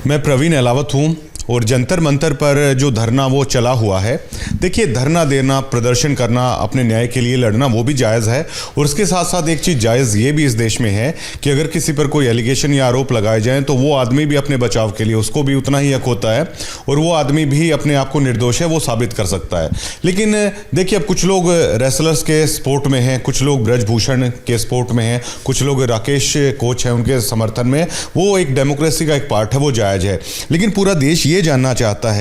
मैं प्रवीण अहलावत हूँ और जंतर मंतर पर जो धरना वो चला हुआ है। देखिए, धरना देना, प्रदर्शन करना, अपने न्याय के लिए लड़ना वो भी जायज़ है और उसके साथ साथ एक चीज़ जायज़ ये भी इस देश में है कि अगर किसी पर कोई एलिगेशन या आरोप लगाए जाएँ तो वो आदमी भी अपने बचाव के लिए, उसको भी उतना ही हक होता है और वो आदमी भी अपने आप को निर्दोष है वो साबित कर सकता है। लेकिन देखिए, अब कुछ लोग रेसलर्स के स्पोर्ट में हैं, कुछ लोग ब्रजभूषण के स्पोर्ट में हैं, कुछ लोग राकेश कोच हैं उनके समर्थन में। वो एक डेमोक्रेसी का एक पार्ट है, वो जायज़ है। लेकिन पूरा देश ये जानना चाहता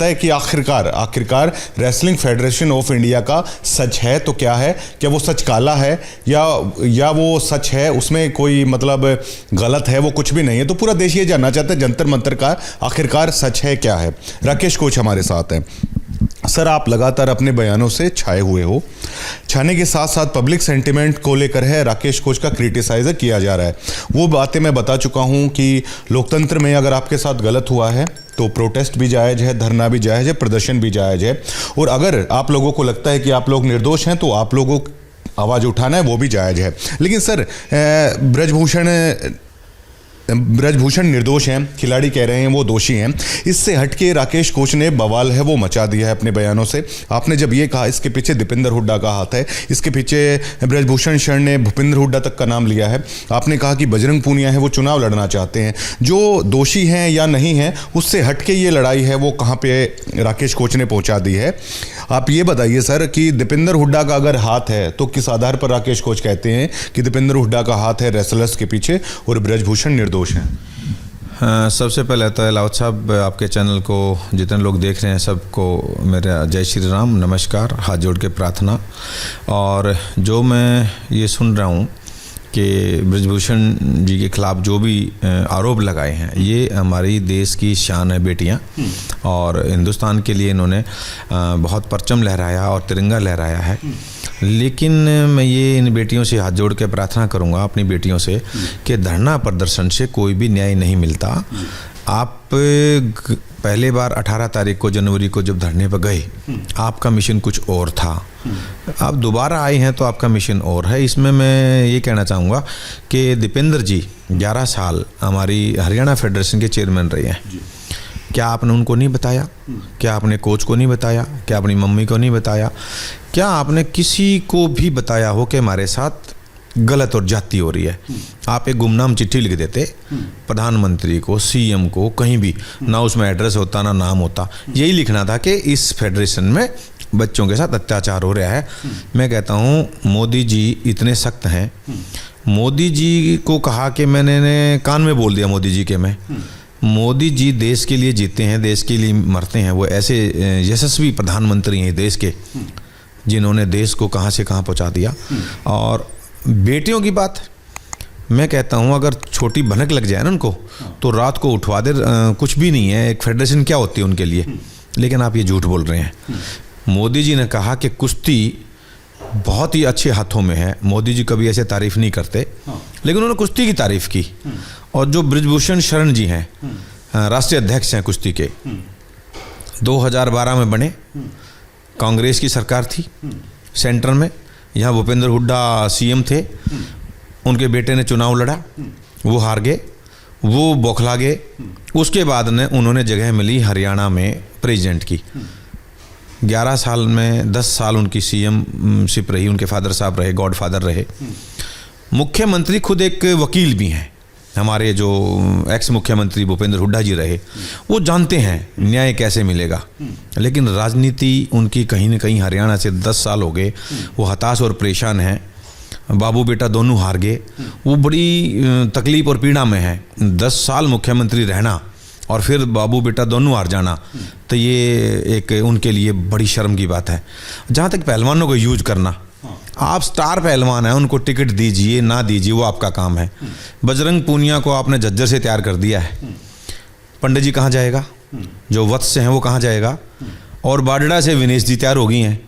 है कि आखिरकार रेसलिंग फेडरेशन ऑफ इंडिया का सच है तो क्या है? क्या वो सच काला है या वो सच है उसमें कोई मतलब गलत है? वो कुछ भी नहीं है। तो पूरा देश ये जानना चाहता है जंतर मंतर का आखिरकार सच है क्या है। राकेश कोच हमारे साथ हैं। सर, आप लगातार अपने बयानों से छाए हुए हो। छाने के साथ साथ पब्लिक सेंटिमेंट को लेकर है राकेश कोच का क्रिटिसाइज किया जा रहा है। वो बातें मैं बता चुका हूं कि लोकतंत्र में अगर आपके साथ गलत हुआ है तो प्रोटेस्ट भी जायज़ है, धरना भी जायज़ है, प्रदर्शन भी जायज़ है। और अगर आप लोगों को लगता है कि आप लोग निर्दोष हैं तो आप लोगों को आवाज़ उठाना है, वो भी जायज़ है। लेकिन सर, ब्रजभूषण निर्दोष हैं, खिलाड़ी कह रहे हैं वो दोषी हैं। इससे हटके राकेश कोच ने बवाल है वो मचा दिया है अपने बयानों से। आपने जब ये कहा इसके पीछे दीपेंद्र हुड्डा का हाथ है, इसके पीछे ब्रजभूषण शरण ने भूपेंद्र हुड्डा तक का नाम लिया है। आपने कहा कि बजरंग पूनिया है वो चुनाव लड़ना चाहते हैं। जो दोषी हैं या नहीं हैं उससे हटके ये लड़ाई है वो कहाँ पे राकेश कोच ने पहुँचा दी है। आप ये बताइए सर कि दीपेंद्र हुड्डा का अगर हाथ है तो किस आधार पर राकेश कोच कहते हैं कि दीपेंद्र हुड्डा का हाथ है रेसलर्स के पीछे और ब्रजभूषण निर्दोष हैं? सबसे पहले तो अहलावत साहब, आपके चैनल को जितने लोग देख रहे हैं सबको मेरा जय श्री राम, नमस्कार, हाथ जोड़ के प्रार्थना। और जो मैं ये सुन रहा हूँ कि ब्रजभूषण जी के खिलाफ जो भी आरोप लगाए हैं, ये हमारी देश की शान है बेटियाँ, और हिंदुस्तान के लिए इन्होंने बहुत परचम लहराया और तिरंगा लहराया है। लेकिन मैं ये इन बेटियों से हाथ जोड़ के प्रार्थना करूँगा, अपनी बेटियों से, कि धरना प्रदर्शन से कोई भी न्याय नहीं मिलता। आप पहले बार 18 तारीख को, जनवरी को जब धरने पर गए, आपका मिशन कुछ और था। आप दोबारा आए हैं तो आपका मिशन और है। इसमें मैं ये कहना चाहूँगा कि दीपेंद्र जी 11 साल हमारी हरियाणा फेडरेशन के चेयरमैन रहे हैं। क्या आपने उनको नहीं बताया? क्या आपने कोच को नहीं बताया? क्या अपनी मम्मी को नहीं बताया? क्या आपने किसी को भी बताया हो कि हमारे साथ गलत और जाति हो रही है? आप एक गुमनाम चिट्ठी लिख देते प्रधानमंत्री को, सीएम को, कहीं भी ना उसमें एड्रेस होता ना नाम होता। यही लिखना था कि इस फेडरेशन में बच्चों के साथ अत्याचार हो रहा है। मैं कहता हूँ मोदी जी इतने सख्त हैं। मोदी जी को कहा कि मैंने कान में बोल दिया मोदी जी के मैं। मोदी जी देश के लिए जीते हैं, देश के लिए मरते हैं। वो ऐसे यशस्वी प्रधानमंत्री हैं देश के, जिन्होंने देश को कहाँ से कहाँ पहुँचा दिया। और बेटियों की बात, मैं कहता हूँ अगर छोटी भनक लग जाए ना उनको तो रात को उठवा दे। कुछ भी नहीं है, एक फेडरेशन क्या होती है उनके लिए। लेकिन आप ये झूठ बोल रहे हैं। मोदी जी ने कहा कि कुश्ती बहुत ही अच्छे हाथों में है। मोदी जी कभी ऐसे तारीफ नहीं करते, लेकिन उन्होंने कुश्ती की तारीफ की। और जो ब्रजभूषण शरण जी हैं, राष्ट्रीय अध्यक्ष हैं कुश्ती के, 2012 में बने। कांग्रेस की सरकार थी सेंटर में, यहाँ भूपेंद्र हुड्डा सीएम थे। उनके बेटे ने चुनाव लड़ा, वो हार गए, वो बौखला गए। उसके बाद ने उन्होंने जगह मिली हरियाणा में प्रेसिडेंट की। 11 साल में 10 साल उनकी सीएम शिप रही। उनके फादर साहब रहे, गॉड फादर रहे। मुख्यमंत्री खुद एक वकील भी हैं। हमारे जो एक्स मुख्यमंत्री भूपेंद्र हुड्डा जी रहे, वो जानते हैं न्याय कैसे मिलेगा। लेकिन राजनीति उनकी कहीं न कहीं, हरियाणा से 10 साल हो गए, वो हताश और परेशान हैं। बाबू बेटा दोनों हार गए, वो बड़ी तकलीफ और पीड़ा में है। 10 साल मुख्यमंत्री रहना और फिर बाबू बेटा दोनों हार जाना, तो ये एक उनके लिए बड़ी शर्म की बात है। जहाँ तक पहलवानों को यूज करना, आप स्टार पहलवान हैं, उनको टिकट दीजिए ना दीजिए वो आपका काम है। बजरंग पूनिया को आपने झज्जर से तैयार कर दिया है, पंडित जी कहाँ जाएगा? जो वत्स से हैं वो कहाँ जाएगा? और बाडड़ा से विनेश जी तैयार हो गई हैं।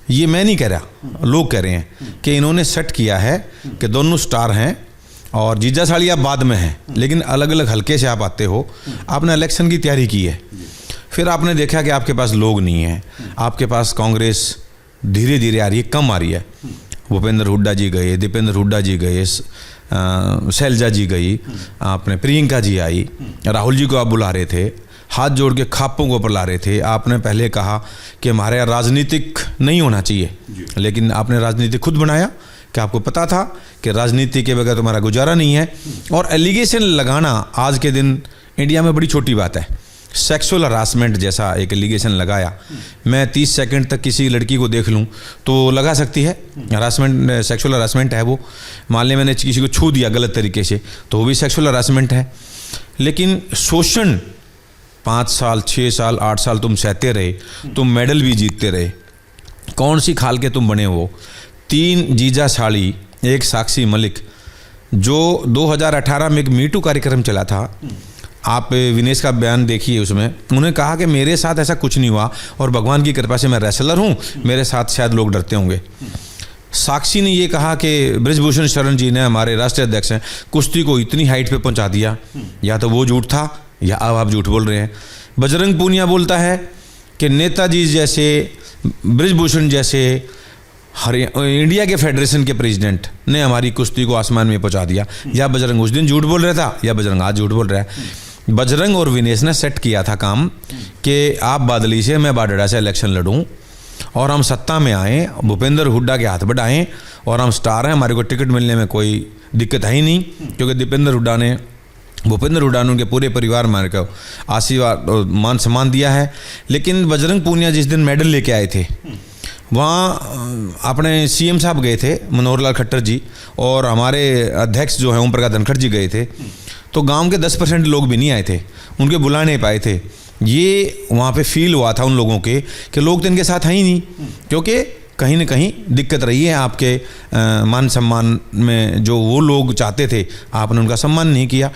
ये मैं नहीं कह रहा, लोग कह रहे हैं कि इन्होंने सेट किया है कि दोनों स्टार हैं और जीजा साड़ी आप बाद में हैं, लेकिन अलग अलग हल्के से आप आते हो। आपने इलेक्शन की तैयारी की है, फिर आपने देखा कि आपके पास लोग नहीं हैं, आपके पास कांग्रेस धीरे धीरे आ रही है, कम आ रही है। भूपेंद्र हुड्डा जी गए, दीपेंद्र हुड्डा जी गए, शैलजा जी गई, आपने प्रियंका जी आई, राहुल जी को आप बुला रहे थे, हाथ जोड़ के खापों को बुला रहे थे। आपने पहले कहा कि हमारे यहाँ राजनीतिक नहीं होना चाहिए, लेकिन आपने राजनीति खुद बनाया कि आपको पता था कि राजनीति के बगैर तुम्हारा गुजारा नहीं है। और एलिगेशन लगाना आज के दिन इंडिया में बड़ी छोटी बात है। सेक्सुअल हरासमेंट जैसा एक एलिगेशन लगाया, मैं 30 सेकंड तक किसी लड़की को देख लूं तो लगा सकती है हरासमेंट, सेक्सुअल हरासमेंट है वो। मान लें मैंने किसी को छू दिया गलत तरीके से तो वो भी सेक्सुअल हरासमेंट है। लेकिन शोषण 5 साल 6 साल 8 साल तुम सहते रहे, तुम मेडल भी जीतते रहे, कौन सी खाल के तुम बने हो। 3 जीजा साड़ी, 1 साक्षी मलिक, जो 2018 में एक मीटू कार्यक्रम चला था, आप विनेश का बयान देखिए, उसमें उन्होंने कहा कि मेरे साथ ऐसा कुछ नहीं हुआ और भगवान की कृपा से मैं रेसलर हूँ, मेरे साथ शायद लोग डरते होंगे। साक्षी ने ये कहा कि बृजभूषण शरण जी ने, हमारे राष्ट्रीय अध्यक्ष हैं, कुश्ती को इतनी हाइट पे पहुंचा दिया। या तो वो झूठ था या अब आप झूठ बोल रहे हैं। बजरंग पूनिया बोलता है कि नेताजी जैसे, बृजभूषण जैसे इंडिया के फेडरेशन के प्रेसिडेंट ने हमारी कुश्ती को आसमान में पहुंचा दिया। या बजरंग उस दिन झूठ बोल रहा था या बजरंग आज झूठ बोल रहा है। बजरंग और विनेश ने सेट किया था काम कि आप बादली से, मैं बाडड़ा से इलेक्शन लड़ूं और हम सत्ता में आएँ, भूपेंद्र हुड्डा के हाथ बढ़ाएं और हम स्टार हैं, हमारे को टिकट मिलने में कोई दिक्कत है ही नहीं, क्योंकि भूपेंद्र हुड्डा ने उनके पूरे परिवार में को आशीर्वाद मान सम्मान दिया है। लेकिन बजरंग पूनिया जिस दिन मेडल लेके आए थे, वहाँ अपने सीएम साहब गए थे, मनोहर लाल खट्टर जी, और हमारे अध्यक्ष जो हैं ओम प्रकाश धनखड़ जी गए थे, तो गांव के 10% लोग भी नहीं आए थे, उनके बुला नहीं पाए थे। ये वहाँ पे फील हुआ था उन लोगों के कि लोग तो इनके साथ हैं ही नहीं, क्योंकि कहीं ना कहीं दिक्कत रही है आपके मान सम्मान में। जो वो लोग चाहते थे आपने उनका सम्मान नहीं किया।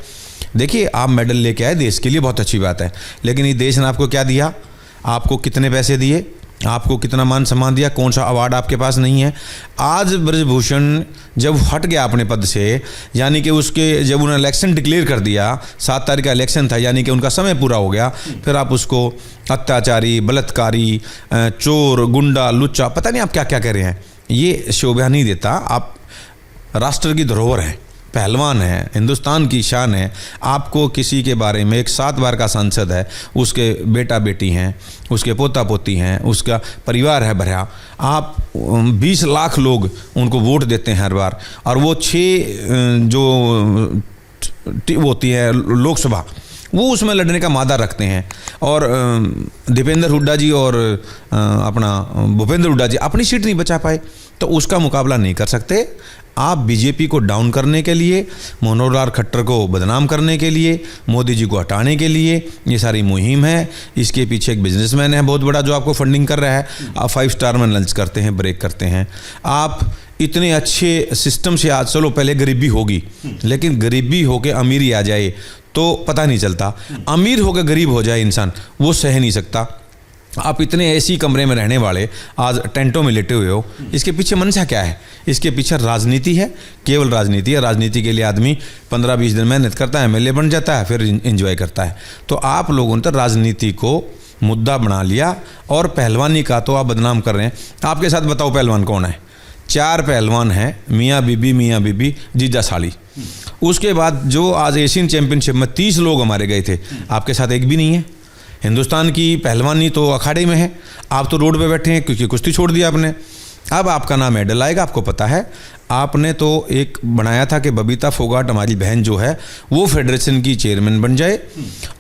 देखिए, आप मेडल लेके आए, देश के लिए बहुत अच्छी बात है, लेकिन ये देश ने आपको क्या दिया, आपको कितने पैसे दिए, आपको कितना मान सम्मान दिया, कौन सा अवार्ड आपके पास नहीं है। आज बृजभूषण जब हट गया अपने पद से, यानी कि उसके जब उन्होंने इलेक्शन डिक्लेयर कर दिया, 7 तारीख का इलेक्शन था, यानी कि उनका समय पूरा हो गया, फिर आप उसको अत्याचारी, बलात्कारी, चोर, गुंडा, लुच्चा, पता नहीं आप क्या क्या कह रहे हैं। ये शोभा नहीं देता। आप राष्ट्र की धरोहर हैं, पहलवान है, हिंदुस्तान की शान है। आपको किसी के बारे में, एक 7 बार का सांसद है, उसके बेटा बेटी हैं, उसके पोता पोती हैं, उसका परिवार है भरा, आप 20 लाख लोग उनको वोट देते हैं हर बार, और वो 6 जो होती है लोकसभा, वो उसमें लड़ने का मादा रखते हैं। और दीपेंद्र हुड्डा जी और अपना भूपेंद्र हुड्डा जी अपनी सीट नहीं बचा पाए, तो उसका मुकाबला नहीं कर सकते। आप बीजेपी को डाउन करने के लिए, मनोहर लाल खट्टर को बदनाम करने के लिए, मोदी जी को हटाने के लिए ये सारी मुहिम है। इसके पीछे एक बिजनेसमैन है बहुत बड़ा जो आपको फंडिंग कर रहा है। आप 5 स्टार में लंच करते हैं, ब्रेक करते हैं। आप इतने अच्छे सिस्टम से, आज चलो पहले गरीबी होगी, लेकिन गरीबी होके अमीरी आ जाए तो पता नहीं चलता। अमीर होकर गरीब हो जाए इंसान, वो सह नहीं सकता। आप इतने ऐसी कमरे में रहने वाले आज टेंटों में लेटे हुए हो, इसके पीछे मंशा क्या है? इसके पीछे राजनीति है, केवल राजनीति है। राजनीति के लिए आदमी 15-20 दिन मेहनत करता है, एमएलए बन जाता है, फिर एंजॉय करता है। तो आप लोगों ने तो राजनीति को मुद्दा बना लिया और पहलवानी का तो आप बदनाम कर रहे हैं। आपके साथ बताओ पहलवान कौन है? 4 पहलवान हैं, मियाँ बीबी, जीजा साली। उसके बाद जो आज एशियन चैंपियनशिप में 30 लोग हमारे गए थे, आपके साथ एक भी नहीं है। हिंदुस्तान की पहलवानी तो अखाड़े में है, आप तो रोड पे बैठे हैं क्योंकि कुश्ती छोड़ दिया आपने। अब आपका नाम मेडल आएगा, आपको पता है। आपने तो एक बनाया था कि बबीता फोगाट हमारी बहन जो है वो फेडरेशन की चेयरमैन बन जाए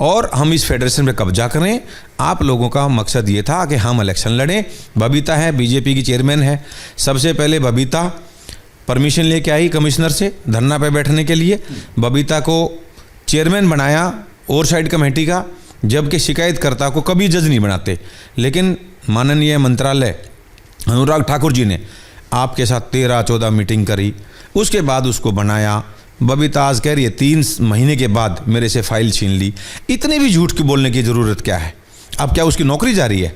और हम इस फेडरेशन पे कब्जा करें। आप लोगों का मकसद ये था कि हम इलेक्शन लड़ें। बबीता है, बीजेपी की चेयरमैन है। सबसे पहले बबीता परमिशन लेके आई कमिश्नर से धरना पे बैठने के लिए। बबीता को चेयरमैन बनाया ओवरसाइड कमेटी का, जबकि शिकायतकर्ता को कभी जज नहीं बनाते। लेकिन माननीय मंत्रालय अनुराग ठाकुर जी ने आपके साथ 13-14 मीटिंग करी, उसके बाद उसको बनाया। बबीता आज कह रही है 3 महीने के बाद मेरे से फाइल छीन ली। इतने भी झूठ की बोलने की ज़रूरत क्या है? अब क्या उसकी नौकरी जा रही है?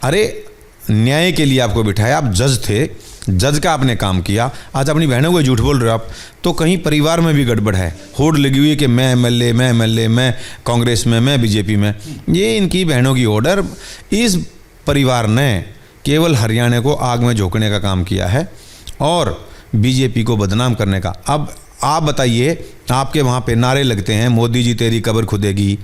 अरे न्याय के लिए आपको बिठाया, आप जज थे, जज का आपने काम किया। आज अपनी बहनों को झूठ बोल रहे हो आप, तो कहीं परिवार में भी गड़बड़ है। होड़ लगी हुई है कि मैं एमएलए, मैं कांग्रेस में, मैं बीजेपी में। ये इनकी बहनों की ऑर्डर। इस परिवार ने केवल हरियाणा को आग में झोंकने का काम किया है और बीजेपी को बदनाम करने का। अब आप बताइए, आपके वहाँ पे नारे लगते हैं मोदी जी तेरी कब्र खुदेगी,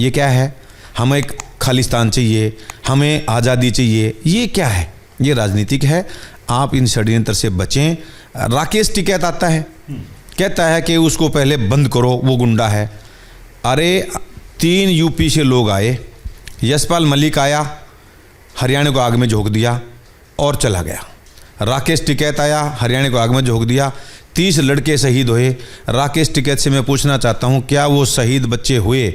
ये क्या है? हमें एक खालिस्तान चाहिए, हमें आज़ादी चाहिए, ये क्या है? ये राजनीतिक है। आप इन षड्यंत्र से बचें। राकेश टिकैत आता है, कहता है कि उसको पहले बंद करो, वो गुंडा है। अरे 3 यूपी से लोग आए, यशपाल मलिक आया, हरियाणा को आग में झोंक दिया और चला गया। राकेश टिकैत आया, हरियाणा को आग में झोंक दिया, 30 लड़के शहीद हुए। राकेश टिकैत से मैं पूछना चाहता हूं, क्या वो शहीद बच्चे हुए?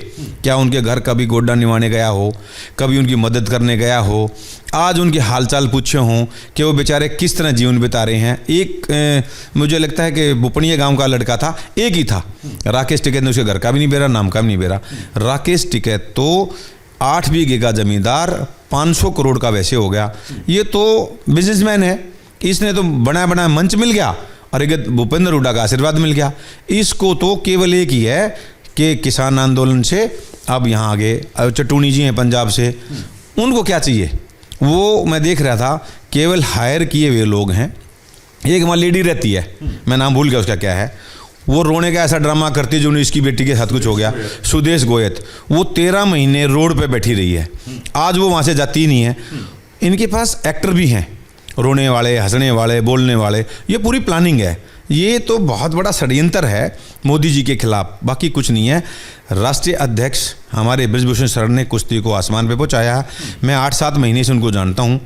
क्या उनके घर कभी गोड्डा निभाने गया हो, कभी उनकी मदद करने गया हो, आज उनके हालचाल पूछे हों कि वो बेचारे किस तरह जीवन बिता रहे हैं? एक मुझे लगता है कि बुपनिया गांव का लड़का था, एक ही था राकेश टिकैत ने, उसके घर का भी नहीं बेरा, नाम का भी नहीं बेरा। राकेश टिकैत तो 8 बीघे का जमींदार, 500 करोड़ का वैसे हो गया। ये तो बिजनेसमैन है, इसने तो बना बना मंच मिल गया और एक भूपेंद्र हुड्डा का आशीर्वाद मिल गया। इसको तो केवल एक ही है कि किसान आंदोलन से अब यहाँ आगे चटूनी जी हैं पंजाब से, उनको क्या चाहिए? वो मैं देख रहा था, केवल हायर किए हुए लोग हैं। एक वहाँ लेडी रहती है, मैं नाम भूल गया उसका क्या है, वो रोने का ऐसा ड्रामा करती है जो इसकी बेटी के साथ कुछ हो गया, सुदेश गोयत। वो 13 महीने रोड पे बैठी रही है, आज वो वहाँ से जाती नहीं है। इनके पास एक्टर भी हैं, रोने वाले, हंसने वाले, बोलने वाले, ये पूरी प्लानिंग है। ये तो बहुत बड़ा षड्यंत्र है मोदी जी के खिलाफ, बाकी कुछ नहीं है। राष्ट्रीय अध्यक्ष हमारे बृजभूषण शरण ने कुश्ती को आसमान पे पहुंचाया। मैं 8-7 महीने से उनको जानता हूं।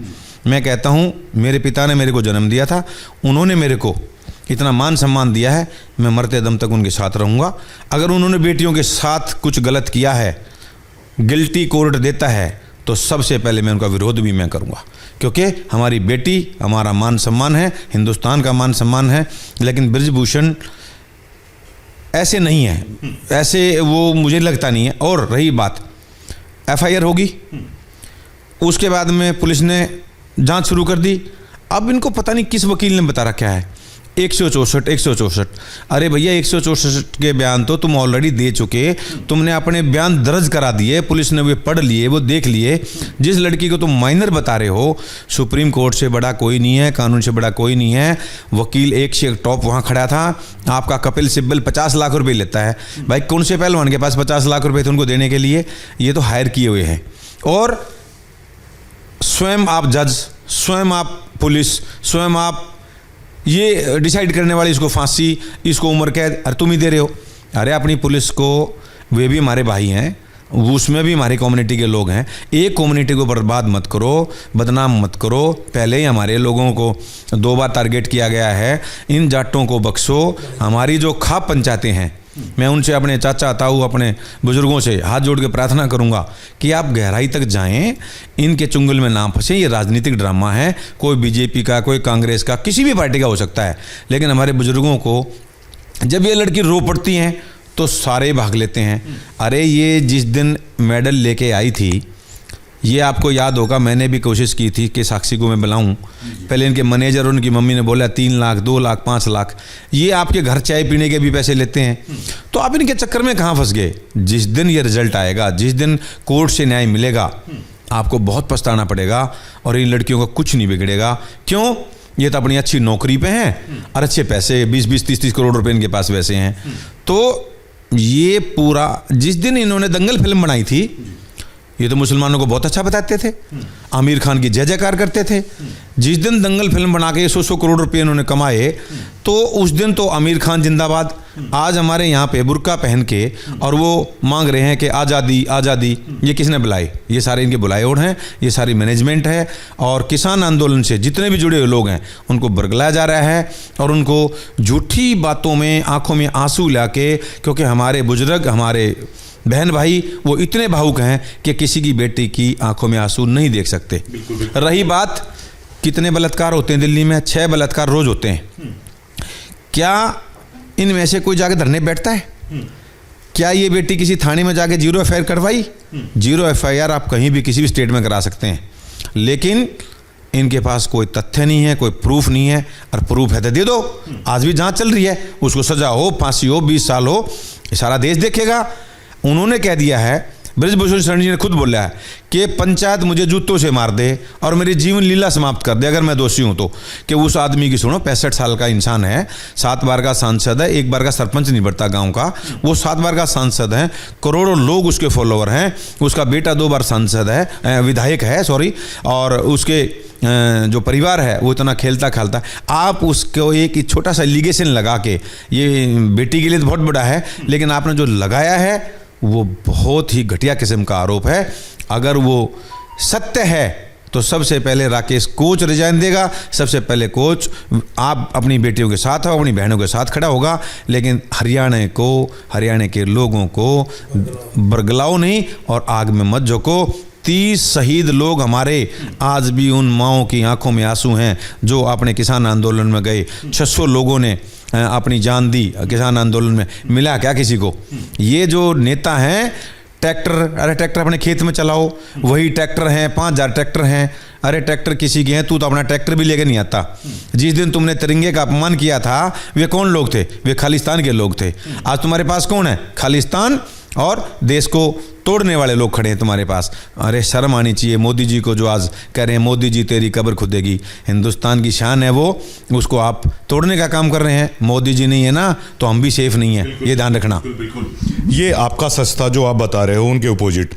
मैं कहता हूं, मेरे पिता ने मेरे को जन्म दिया था, उन्होंने मेरे को इतना मान सम्मान दिया है, मैं मरते दम तक उनके साथ रहूँगा। अगर उन्होंने बेटियों के साथ कुछ गलत किया है, गिल्टी कोर्ट देता है, तो सबसे पहले मैं उनका विरोध भी मैं करूँगा, क्योंकि हमारी बेटी हमारा मान सम्मान है, हिंदुस्तान का मान सम्मान है। लेकिन बृजभूषण ऐसे नहीं है, ऐसे वो मुझे लगता नहीं है। और रही बात, FIR होगी, उसके बाद में पुलिस ने जांच शुरू कर दी। अब इनको पता नहीं किस वकील ने बता रखा है 164। अरे भैया 164 के बयान तो तुम ऑलरेडी दे चुके, तुमने अपने बयान दर्ज करा दिए, पुलिस ने वे पढ़ लिए, वो देख लिए। जिस लड़की को तुम माइनर बता रहे हो, सुप्रीम कोर्ट से बड़ा कोई नहीं है, कानून से बड़ा कोई नहीं है। वकील एक से एक टॉप वहाँ खड़ा था। आपका कपिल सिब्बल 50 लाख रुपये लेता है। भाई कौन से पहलवान के पास 50 लाख रुपये थे उनको देने के लिए? ये तो हायर किए हुए हैं। और स्वयं आप जज, स्वयं आप पुलिस, स्वयं आप ये डिसाइड करने वाले, इसको फांसी, इसको उम्र कैद, अरे तुम ही दे रहे हो। अरे अपनी पुलिस को, वे भी हमारे भाई हैं, उसमें भी हमारी कम्युनिटी के लोग हैं। एक कम्युनिटी को बर्बाद मत करो, बदनाम मत करो। पहले ही हमारे लोगों को 2 बार टारगेट किया गया है। इन जाटों को बख्शो। हमारी जो खाप पंचायतें हैं, मैं उनसे, अपने चाचा ताऊ, अपने बुजुर्गों से हाथ जोड़ के प्रार्थना करूंगा कि आप गहराई तक जाएं, इनके चुंगल में ना फंसे। ये राजनीतिक ड्रामा है, कोई बीजेपी का, कोई कांग्रेस का, किसी भी पार्टी का हो सकता है। लेकिन हमारे बुजुर्गों को जब ये लड़की रो पड़ती हैं तो सारे भाग लेते हैं। अरे ये जिस दिन मेडल लेके आई थी, ये आपको याद होगा, मैंने भी कोशिश की थी कि साक्षी को मैं बुलाऊं। पहले इनके मैनेजर और उनकी मम्मी ने बोला 3 लाख, 2 लाख, 5 लाख। ये आपके घर चाय पीने के भी पैसे लेते हैं। तो आप इनके चक्कर में कहाँ फंस गए? जिस दिन ये रिजल्ट आएगा, जिस दिन कोर्ट से न्याय मिलेगा, आपको बहुत पछताना पड़ेगा। और इन लड़कियों का कुछ नहीं बिगड़ेगा। क्यों? ये तो अपनी अच्छी नौकरी पे हैं और अच्छे पैसे, 20-20, 30-30 करोड़ रुपए इनके पास वैसे हैं। तो ये पूरा, जिस दिन इन्होंने दंगल फिल्म बनाई थी, ये तो मुसलमानों को बहुत अच्छा बताते थे, आमिर खान की जय जयकार करते थे। जिस दिन दंगल फिल्म बना के 100 करोड़ रुपए इन्होंने कमाए, तो उस दिन तो आमिर खान जिंदाबाद। आज हमारे यहाँ पे बुर्का पहन के और वो मांग रहे हैं कि आज़ादी आज़ादी। ये किसने बुलाई? ये सारे इनके बुलाए ओढ़ हैं, ये सारी मैनेजमेंट है। और किसान आंदोलन से जितने भी जुड़े हुए लोग हैं, उनको बरगलाया जा रहा है और उनको झूठी बातों में, आंखों में आंसू ला के, क्योंकि हमारे बुजुर्ग, हमारे बहन भाई, वो इतने भावुक हैं कि किसी की बेटी की आंखों में आंसू नहीं देख सकते। रही बात, कितने बलात्कार होते हैं दिल्ली में? 6 बलात्कार रोज होते हैं। क्या इनमें से कोई जाके धरने बैठता है? क्या ये बेटी किसी थाने में जाके 0 FIR करवाई? 0 FIR आप कहीं भी किसी भी स्टेट में करा सकते हैं, लेकिन इनके पास कोई तथ्य नहीं है, कोई प्रूफ नहीं है। और प्रूफ है तो दे दो। आज भी जांच चल रही है, उसको सजा हो, फांसी हो, 20 साल हो, सारा देश देखेगा। उन्होंने कह दिया है ब्रजभूषण शरण जी ने खुद बोला है कि पंचायत मुझे जूतों से मार दे और मेरी जीवन लीला समाप्त कर दे अगर मैं दोषी हूं तो, कि उस आदमी की सुनो 65 साल का इंसान है, 7 बार का सांसद है, 1 बार का सरपंच नहीं बनता गांव का, वो 7 बार का सांसद है, करोड़ों लोग उसके फॉलोअर हैं, उसका बेटा 2 बार सांसद है, विधायक है सॉरी, और उसके जो परिवार है वो इतना खेलता खालता, आप उसको एक छोटा सा एलिगेशन लगा के, ये बेटी के लिए तो बहुत बड़ा है लेकिन आपने जो लगाया है वो बहुत ही घटिया किस्म का आरोप है। अगर वो सत्य है तो सबसे पहले राकेश कोच रिजाइन देगा, सबसे पहले कोच आप अपनी बेटियों के साथ हो, अपनी बहनों के साथ खड़ा होगा, लेकिन हरियाणा के लोगों को बरगलाओ नहीं और आग में मत झोंको। 30 शहीद लोग हमारे आज भी उन माओं की आंखों में आंसू हैं जो अपने किसान आंदोलन में गए। 600 लोगों ने अपनी जान दी किसान आंदोलन में, मिला क्या किसी को? ये जो नेता हैं ट्रैक्टर, अरे ट्रैक्टर अपने खेत में चलाओ, वही ट्रैक्टर हैं, 5000 ट्रैक्टर हैं, अरे ट्रैक्टर किसी के हैं, तू तो अपना ट्रैक्टर भी लेके नहीं आता। जिस दिन तुमने तिरंगे का अपमान किया था वे कौन लोग थे? वे खालिस्तान के लोग थे। आज तुम्हारे पास कौन है? खालिस्तान और देश को तोड़ने वाले लोग खड़े हैं तुम्हारे पास। अरे शर्म आनी चाहिए मोदी जी को, जो आज कह रहे हैं मोदी जी तेरी कब्र खुदेगी। हिंदुस्तान की शान है वो, उसको आप तोड़ने का काम कर रहे हैं। मोदी जी नहीं है ना तो हम भी सेफ नहीं है, ये ध्यान रखना। ये आपका सच था जो आप बता रहे हो, उनके अपोजिट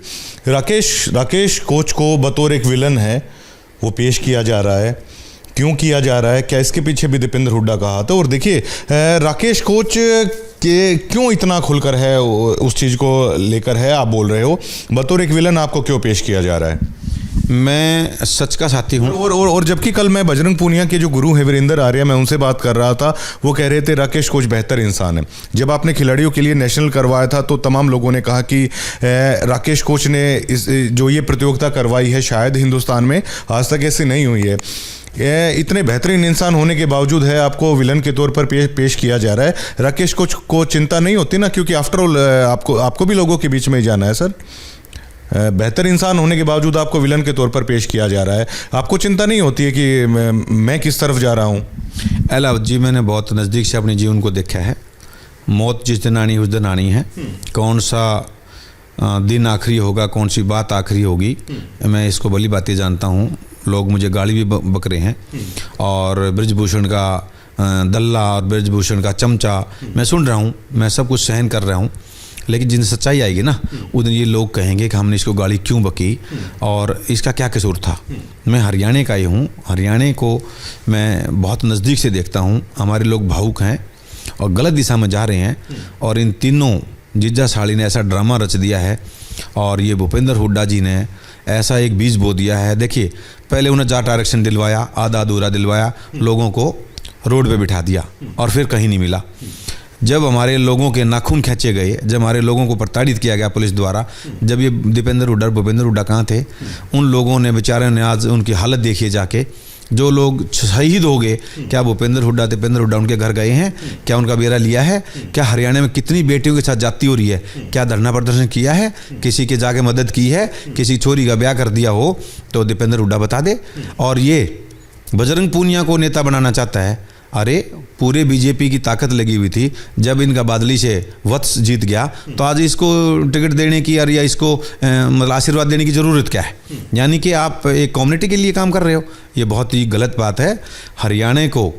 राकेश कोच को बतौर एक विलन है वो पेश किया जा रहा है। क्यों किया जा रहा है? क्या इसके पीछे भी दीपेंद्र हुड्डा का हाथ है? और देखिए राकेश कोच के क्यों इतना खुलकर है उस चीज़ को लेकर है, आप बोल रहे हो बतौर एक विलन आपको क्यों पेश किया जा रहा है? मैं सच का साथी हूँ। और जबकि कल मैं बजरंग पूनिया के जो गुरु हैं वीरेंद्र आर्या, मैं उनसे बात कर रहा था, वो कह रहे थे राकेश कोच बेहतर इंसान है। जब आपने खिलाड़ियों के लिए नेशनल करवाया था तो तमाम लोगों ने कहा कि राकेश कोच ने जो ये प्रतियोगिता करवाई है शायद हिंदुस्तान में आज तक ऐसी नहीं हुई है। इतने बेहतरीन इंसान होने के बावजूद है आपको विलन के तौर पर पेश किया जा रहा है। राकेश कोच को चिंता नहीं होती ना, क्योंकि आफ्टर ऑल आपको भी लोगों के बीच में ही जाना है सर। बेहतर इंसान होने के बावजूद आपको विलन के तौर पर पेश किया जा रहा है, आपको चिंता नहीं होती है कि मैं किस तरफ जा रहा हूँ? अलाव जी, मैंने बहुत नज़दीक से अपने जीवन को देखा है। मौत जिस दिन आनी उस दिन आनी है। कौन सा दिन आखिरी होगा, कौन सी बात आखिरी होगी, मैं इसको भली बातें जानता हूँ। लोग मुझे गाली भी बकरे हैं और ब्रजभूषण का दल्ला और ब्रजभूषण का चमचा मैं सुन रहा हूँ, मैं सब कुछ सहन कर रहा हूँ, लेकिन जिन सच्चाई आएगी ना उस दिन ये लोग कहेंगे कि हमने इसको गाली क्यों बकी और इसका क्या कसूर था। मैं हरियाणा का ही हूँ, हरियाणा को मैं बहुत नज़दीक से देखता हूँ। हमारे लोग भावुक हैं और गलत दिशा में जा रहे हैं और इन तीनों जिज्जा साड़ी ने ऐसा ड्रामा रच दिया है और ये भूपेंद्र हुड्डा जी ने ऐसा एक बीज बो दिया है। देखिए, पहले उन्हें जाट आरक्षण दिलवाया, आधा अधूरा दिलवाया, लोगों को रोड पे बिठा दिया और फिर कहीं नहीं मिला। जब हमारे लोगों के नाखून खींचे गए, जब हमारे लोगों को प्रताड़ित किया गया पुलिस द्वारा, जब ये दीपेंद्र हुड्डा भूपेंद्र हुड्डा कहाँ थे, उन लोगों ने बेचारे ने आज उनकी हालत देखिए जाके। जो लोग शहीद हो गए, क्या भूपेंद्र हुड्डा दीपेंद्र हुड्डा उनके घर गए हैं? क्या उनका बेरा लिया है? क्या हरियाणा में कितनी बेटियों के साथ जाती हो रही है? क्या धरना प्रदर्शन किया है? किसी के जाके मदद की है? किसी छोरी का ब्याह कर दिया हो तो दीपेंद्र हुड्डा बता दे। और ये बजरंग पूनिया को नेता बनाना चाहता है। अरे पूरे बीजेपी की ताकत लगी हुई थी, जब इनका बादली से वत्स जीत गया तो आज इसको टिकट देने की या इसको मतलब आशीर्वाद देने की ज़रूरत क्या है? यानी कि आप एक कम्युनिटी के लिए काम कर रहे हो, ये बहुत ही गलत बात है। हरियाणा को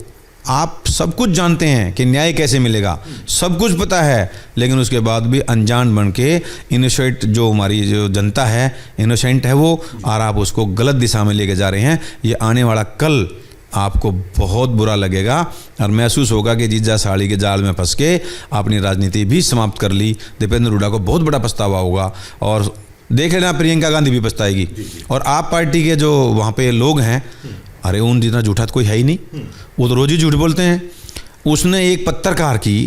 आप सब कुछ जानते हैं कि न्याय कैसे मिलेगा, सब कुछ पता है, लेकिन उसके बाद भी अनजान बन के इनोसेंट जो हमारी जो जनता है इनोसेंट है वो, और आप उसको गलत दिशा में लेके जा रहे हैं। ये आने वाला कल आपको बहुत बुरा लगेगा और महसूस होगा कि जिज्जा साड़ी के जाल में फंस के अपनी राजनीति भी समाप्त कर ली। दीपेंद्र हुड्डा को बहुत बड़ा पछतावा होगा और देख लेना प्रियंका गांधी भी पछताएगी। और आप पार्टी के जो वहाँ पे लोग हैं, अरे उन जितना झूठा तो कोई है ही नहीं, वो तो रोज ही झूठ बोलते हैं। उसने एक पत्रकार की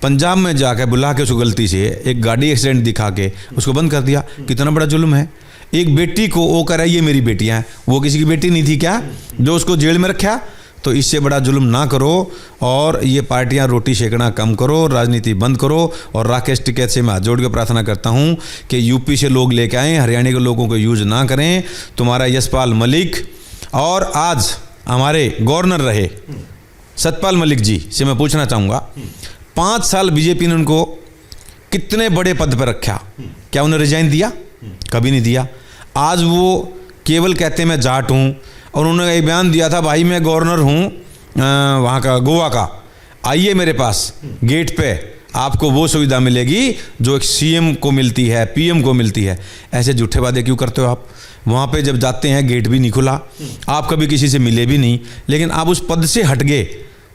पंजाब में जाकर बुला के उसको गलती से एक गाड़ी एक्सीडेंट दिखा के उसको बंद कर दिया। कितना बड़ा जुल्म है। एक बेटी को वो कह रहा है ये मेरी बेटियां हैं, वो किसी की बेटी नहीं थी क्या जो उसको जेल में रखा? तो इससे बड़ा जुल्म ना करो और ये पार्टियां रोटी सेकना कम करो, राजनीति बंद करो। और राकेश टिकैत से मैं हाथ जोड़ के प्रार्थना करता हूं कि यूपी से लोग लेके आएँ, हरियाणा के लोगों को यूज ना करें। तुम्हारा यशपाल मलिक और आज हमारे गवर्नर रहे सतपाल मलिक जी से मैं पूछना चाहूँगा, 5 साल बीजेपी ने उनको कितने बड़े पद पर रखा, क्या उन्हें रिजाइन दिया? कभी नहीं दिया। आज वो केवल कहते हैं मैं जाट हूँ, और उन्होंने एक बयान दिया था, भाई मैं गवर्नर हूँ वहाँ का, गोवा का, आइए मेरे पास, गेट पे आपको वो सुविधा मिलेगी जो एक सीएम को मिलती है, पीएम को मिलती है। ऐसे झूठे वादे क्यों करते हो आप? वहाँ पे जब जाते हैं गेट भी नहीं खुला, आप कभी किसी से मिले भी नहीं, लेकिन आप उस पद से हट गए,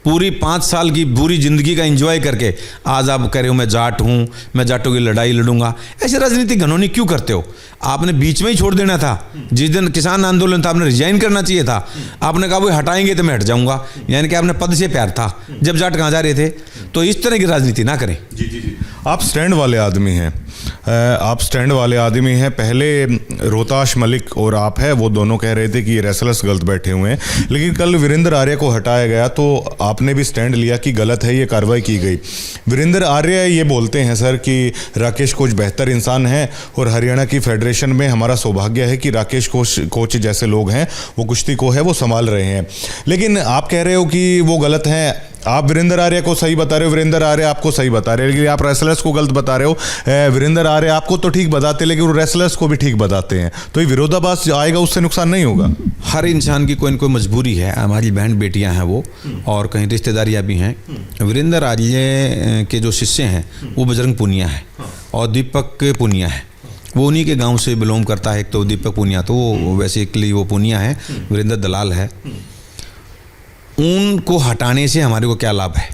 पूरी 5 साल की पूरी ज़िंदगी का एंजॉय करके आज आप कह रहे हो मैं जाट हूँ, मैं जाटों की लड़ाई लड़ूंगा। ऐसे राजनीतिक घनौनी क्यों करते हो? आपने बीच में ही छोड़ देना था। जिस दिन किसान आंदोलन था आपने रिजाइन करना चाहिए था। आपने कहा वो हटाएंगे तो मैं हट जाऊंगा, यानी कि आपने पद से प्यार था, जब जाट कहाँ जा रहे थे। तो इस तरह की राजनीति ना करें। जी जी जी, आप स्टैंड वाले आदमी हैं, आप स्टैंड वाले आदमी हैं। पहले रोहताश मलिक और आप है वो दोनों कह रहे थे कि ये रेसलर्स गलत बैठे हुए हैं, लेकिन कल वीरेंद्र आर्य को हटाया गया तो आपने भी स्टैंड लिया कि गलत है, ये कार्रवाई की गई। वीरेंद्र आर्य ये बोलते हैं सर कि राकेश कोच बेहतर इंसान है और हरियाणा की फेडरेशन में हमारा सौभाग्य है कि राकेश कोच जैसे लोग हैं वो कुश्ती को है वो संभाल रहे हैं। लेकिन आप कह रहे हो कि वो गलत हैं, आप वीरेंद्र आर्य को सही बता रहे हो, वीरेंद्र आर्य आपको सही बता रहे हो, लेकिन आप रेसलर्स को गलत बता रहे हो। वीरेंद्र आर्य आपको तो ठीक बताते लेकिन वो रेसलर्स को भी ठीक बताते हैं, तो ये विरोधाभास आएगा, उससे नुकसान नहीं होगा? हर इंसान की कोई न कोई मजबूरी है। हमारी बहन बेटियां हैं वो, और कहीं रिश्तेदारियां भी हैं। वीरेंद्र आर्य के जो शिष्य हैं वो बजरंग पूनिया है और दीपक पूनिया है, वो उन्हीं के गांव से बिलोंग करता है। एक तो दीपक पूनिया, तो वो बेसिकली वो पूनिया है, वीरेंद्र दलाल है। उनको हटाने से हमारे को क्या लाभ है?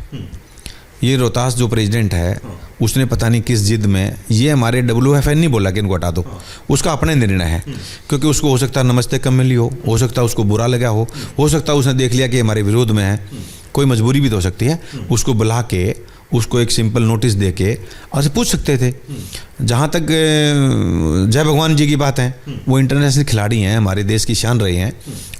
ये रोहतास जो प्रेसिडेंट है उसने पता नहीं किस जिद में, ये हमारे WFN नहीं बोला कि इनको हटा दो, उसका अपना निर्णय है, क्योंकि उसको हो सकता है नमस्ते कम मिली हो सकता है उसको बुरा लगा हो सकता है उसने देख लिया कि हमारे विरोध में है, कोई मजबूरी भी तो हो सकती है। उसको बुला के उसको एक सिंपल नोटिस दे के और पूछ सकते थे। जहाँ तक जय भगवान जी की बात है, वो इंटरनेशनल खिलाड़ी हैं, हमारे देश की शान रहे हैं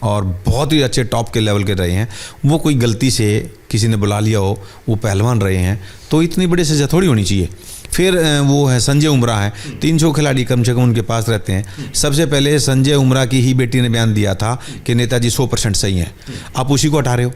और बहुत ही अच्छे टॉप के लेवल के रहे हैं। वो कोई गलती से किसी ने बुला लिया हो, वो पहलवान रहे हैं, तो इतनी बड़ी सजा थोड़ी होनी चाहिए। फिर वो है संजय उमरा है, 300 खिलाड़ी कम से कम उनके पास रहते हैं। सबसे पहले संजय उमरा की ही बेटी ने बयान दिया था कि नेताजी 100% सही हैं, आप उसी को हटा रहे हो।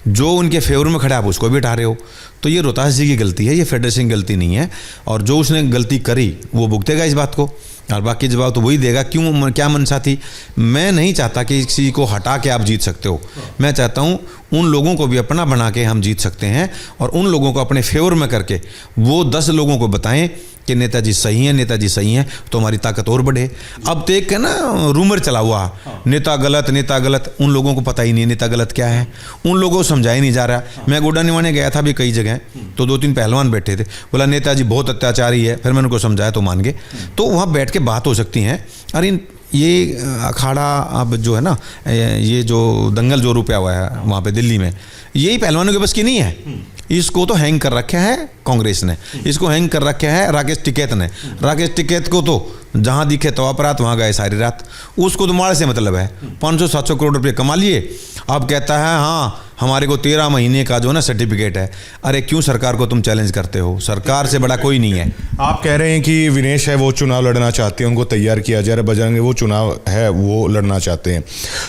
जो उनके फेवर में खड़ा आप उसको भी हटा रहे हो। तो ये रोहतास जी की गलती है, ये फेडरेशन की गलती नहीं है, और जो उसने गलती करी वो भुगतेगा इस बात को, और बाकी जवाब तो वही देगा। क्यों, क्या मनसा थी? मैं नहीं चाहता कि किसी को हटा के आप जीत सकते हो। मैं चाहता हूँ उन लोगों को भी अपना बना के हम जीत सकते हैं, और उन लोगों को अपने फेवर में करके वो 10 लोगों को बताएं कि नेताजी सही हैं, नेताजी सही हैं, तो हमारी ताकत और बढ़े। अब तो एक है ना रूमर चला हुआ, नेता गलत, नेता गलत। उन लोगों को पता ही नहीं नेता गलत क्या है, उन लोगों को समझाया नहीं जा रहा। मैं गोडा निवाने गया था भी कई जगह, तो 2-3 पहलवान बैठे थे, बोला नेताजी बहुत अत्याचारी है, फिर मैंने उनको समझाया तो मान गए। तो वहाँ बैठ के बात हो सकती है। अरे ये अखाड़ा अब जो है ना, ये जो दंगल जो रुपया हुआ है वहाँ पे दिल्ली में, यही पहलवानों के बस की नहीं है। इसको तो हैंग कर रखा है कांग्रेस ने, इसको हैंग कर रखा है राकेश टिकैत ने। राकेश टिकैत को तो जहाँ दिखे तो अपरात वहाँ गए सारी रात। उसको तो मार से मतलब है, 500-700 करोड़ रुपये कमा लिए। अब कहता है हाँ हमारे को 13 महीने का जो ना सर्टिफिकेट है। अरे क्यों सरकार को तुम चैलेंज करते हो? सरकार से बड़ा कोई नहीं है। आप कह रहे हैं कि विनेश है वो चुनाव लड़ना चाहते हैं, उनको तैयार किया जा रहा है, बजरंग वो चुनाव है वो लड़ना चाहते हैं।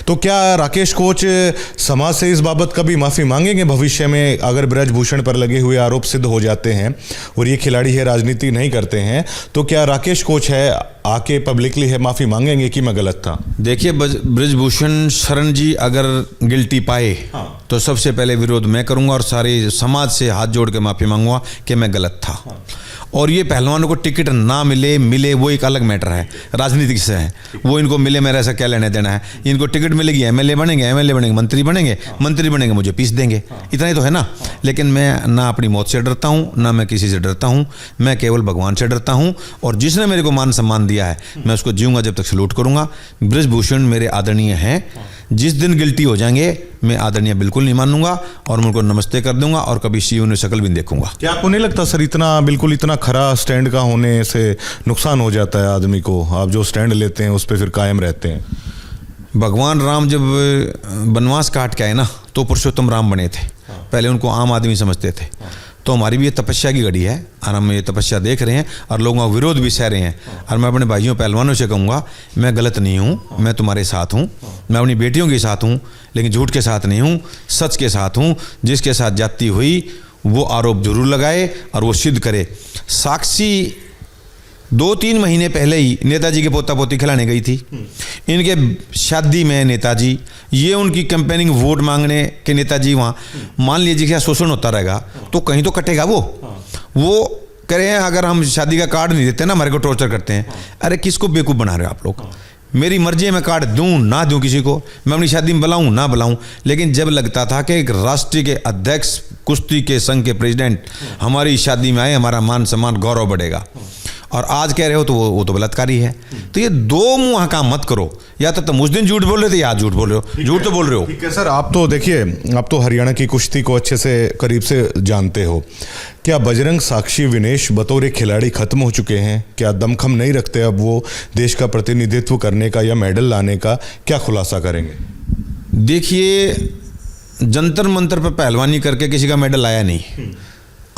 तो क्या राकेश कोच समाज से इस बाबत कभी माफ़ी मांगेंगे भविष्य में, अगर ब्रजभूषण पर लगे हुए आरोप सिद्ध हो जाते हैं और ये खिलाड़ी है राजनीति नहीं करते हैं, तो क्या राकेश कोच है आके पब्लिकली है माफ़ी मांगेंगे कि मैं गलत था? देखिए, ब्रजभूषण शरण जी अगर गिल्टी पाए तो सबसे पहले विरोध मैं करूंगा और सारे समाज से हाथ जोड़ के माफ़ी मांगूंगा कि मैं गलत था। और ये पहलवानों को टिकट ना मिले वो एक अलग मैटर है, राजनीतिक से है। वो इनको मिले मेरा ऐसा क्या लेने देना है। इनको टिकट मिलेगी, एमएलए बनेंगे, मंत्री बनेंगे, मुझे पीस देंगे, इतना ही तो है ना। लेकिन मैं ना अपनी मौत से डरता हूँ, ना मैं किसी से डरता हूँ, मैं केवल भगवान से डरता हूँ। और जिसने मेरे को मान सम्मान दिया है मैं उसको जीऊँगा जब तक सलूट करूँगा। ब्रजभूषण मेरे आदरणीय हैं, जिस दिन गिल्टी हो जाएंगे मैं आदरणीय बिल्कुल नहीं मानूंगा और मैं उनको नमस्ते कर दूंगा और कभी सीओ ने शक्ल भी नहीं देखूंगा। क्या आपको नहीं लगता सर इतना खरा स्टैंड का होने से नुकसान हो जाता है आदमी को? आप जो स्टैंड लेते हैं उस पर फिर कायम रहते हैं। भगवान राम जब वनवास काट के आए ना तो पुरुषोत्तम राम बने थे, पहले उनको आम आदमी समझते थे। तो हमारी भी ये तपस्या की घड़ी है और हम ये तपस्या देख रहे हैं और लोगों का विरोध भी सह रहे हैं। और मैं अपने भाइयों पहलवानों से कहूँगा, मैं गलत नहीं हूँ, मैं तुम्हारे साथ हूँ, मैं अपनी बेटियों के साथ हूँ, लेकिन झूठ के साथ नहीं हूँ, सच के साथ हूँ। जिसके साथ जाती हुई वो आरोप जरूर लगाए और वो सिद्ध करे। साक्षी 2-3 महीने पहले ही नेताजी के पोता पोती खिलाने गई थी। इनके शादी में नेताजी, ये उनकी कैंपेनिंग वोट मांगने के नेताजी वहाँ, मान लीजिए क्या शोषण होता रहेगा तो कहीं तो कटेगा। वो कह रहे हैं अगर हम शादी का कार्ड नहीं देते ना हमारे को टॉर्चर करते हैं। अरे किसको बेवकूफ़ बना रहे हो आप लोग? मेरी मर्जी है, मैं कार्ड दूं ना दूं किसी को, मैं अपनी शादी में बुलाऊं ना बुलाऊं। लेकिन जब लगता था कि एक राष्ट्र के अध्यक्ष, कुश्ती के संघ के प्रेसिडेंट हमारी शादी में आए, हमारा मान सम्मान गौरव बढ़ेगा, और आज कह रहे हो तो वो तो बलात्कारी है। तो ये दो मुंह काम मत करो, या तो तुम उस दिन झूठ बोल रहे थे या आज झूठ बोल रहे हो, झूठ तो बोल रहे हो। ठीक है सर, आप तो देखिए, आप तो हरियाणा की कुश्ती को अच्छे से करीब से जानते हो। क्या बजरंग, साक्षी, विनेश बतौर एक खिलाड़ी खत्म हो चुके हैं? क्या दमखम नहीं रखते अब वो देश का प्रतिनिधित्व करने का या मेडल लाने का? क्या खुलासा करेंगे? देखिए, जंतर मंतर पर पहलवानी करके किसी का मेडल आया नहीं।